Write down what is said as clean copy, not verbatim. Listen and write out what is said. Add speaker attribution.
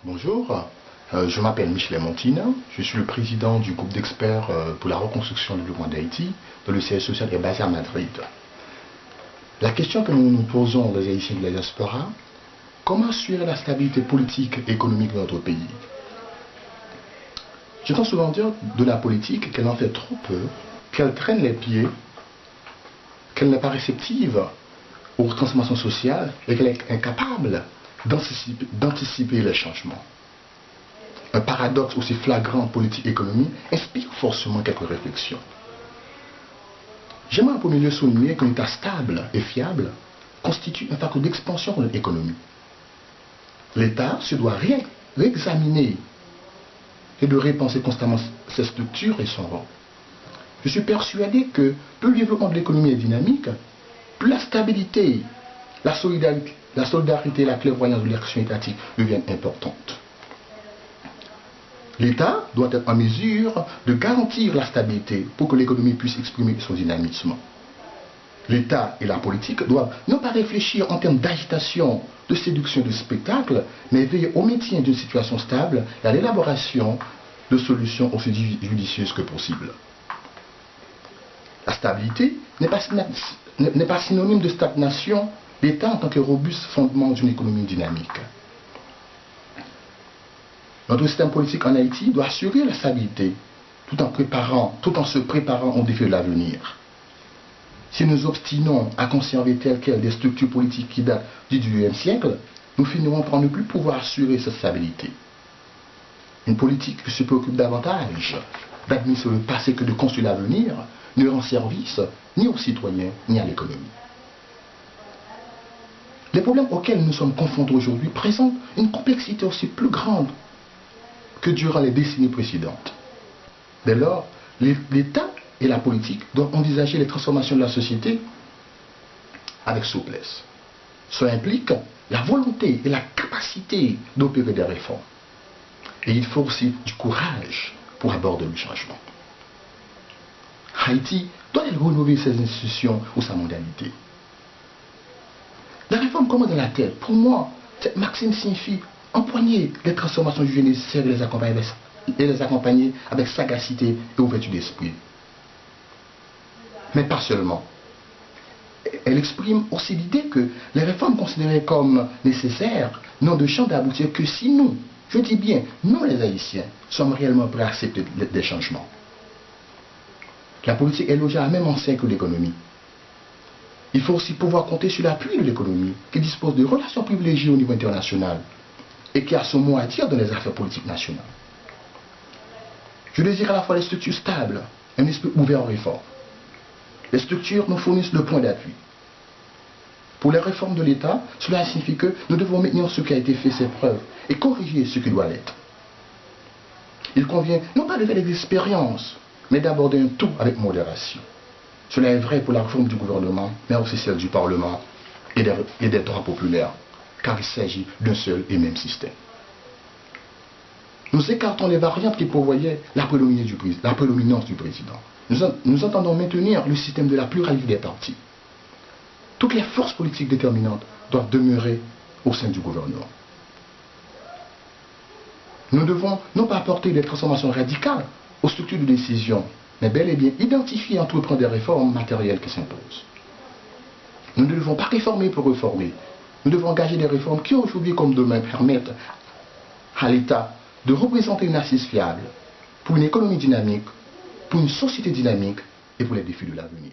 Speaker 1: Bonjour, je m'appelle Michel Montina, je suis le président du groupe d'experts pour la reconstruction et le développement d'Haïti, dont le siège social est basé à Madrid. La question que nous nous posons, les Haïtiens de la diaspora, comment assurer la stabilité politique et économique de notre pays? J'entends souvent dire de la politique qu'elle en fait trop peu, qu'elle traîne les pieds, qu'elle n'est pas réceptive aux transformations sociales et qu'elle est incapable d'anticiper les changements. Un paradoxe aussi flagrant en politique-économie inspire forcément quelques réflexions. J'aimerais en premier lieu souligner qu'un État stable et fiable constitue un facteur d'expansion pour notre économie. L'État se doit réexaminer et de repenser constamment ses structures et son rôle. Je suis persuadé que plus le développement de l'économie est dynamique, plus la stabilité, la solidarité et la clairvoyance de l'action étatique deviennent importantes. L'État doit être en mesure de garantir la stabilité pour que l'économie puisse exprimer son dynamisme. L'État et la politique doivent non pas réfléchir en termes d'agitation, de séduction, de spectacle, mais veiller au maintien d'une situation stable et à l'élaboration de solutions aussi judicieuses que possible. La stabilité n'est pas synonyme de stagnation, l'État en tant que robuste fondement d'une économie dynamique. Notre système politique en Haïti doit assurer la stabilité tout en se préparant aux défis de l'avenir. Si nous obstinons à conserver telles quelles des structures politiques qui datent du XVIIIe siècle, nous finirons par ne plus pouvoir assurer cette stabilité. Une politique qui se préoccupe davantage d'administrer le passé que de construire l'avenir ne rend service ni aux citoyens ni à l'économie. Les problèmes auxquels nous sommes confrontés aujourd'hui présentent une complexité aussi plus grande que durant les décennies précédentes. Dès lors, l'État et la politique doivent envisager les transformations de la société avec souplesse. Cela implique la volonté et la capacité d'opérer des réformes. Et il faut aussi du courage pour aborder le changement. Haïti doit-elle renouveler ses institutions ou sa modalité? La réforme commence dans la tête. Pour moi, cette maxime signifie empoigner les transformations jugées nécessaires et les accompagner avec sagacité et ouverture d'esprit. Mais pas seulement. Elle exprime aussi l'idée que les réformes considérées comme nécessaires n'ont de champ d'aboutir que si nous, je dis bien, nous les Haïtiens, sommes réellement prêts à accepter des changements. La politique est logée à la même enseigne que l'économie. Il faut aussi pouvoir compter sur l'appui de l'économie, qui dispose de relations privilégiées au niveau international et qui a son mot à dire dans les affaires politiques nationales. Je désire à la fois des structures stables, un esprit ouvert aux réformes. Les structures nous fournissent le point d'appui. Pour les réformes de l'État, cela signifie que nous devons maintenir ce qui a été fait, ses preuves, et corriger ce qui doit l'être. Il convient non pas de faire des expériences, mais d'aborder un tout avec modération. Cela est vrai pour la réforme du gouvernement, mais aussi celle du Parlement et des droits populaires, car il s'agit d'un seul et même système. Nous écartons les variantes qui prévoyaient la prédominance du président. Nous entendons maintenir le système de la pluralité des partis. Toutes les forces politiques déterminantes doivent demeurer au sein du gouvernement. Nous devons non pas apporter des transformations radicales aux structures de décision, mais bel et bien identifier et entreprendre des réformes matérielles qui s'imposent. Nous ne devons pas réformer pour réformer. Nous devons engager des réformes qui aujourd'hui comme demain permettent à l'État de représenter une assise fiable pour une économie dynamique, pour une société dynamique et pour les défis de l'avenir.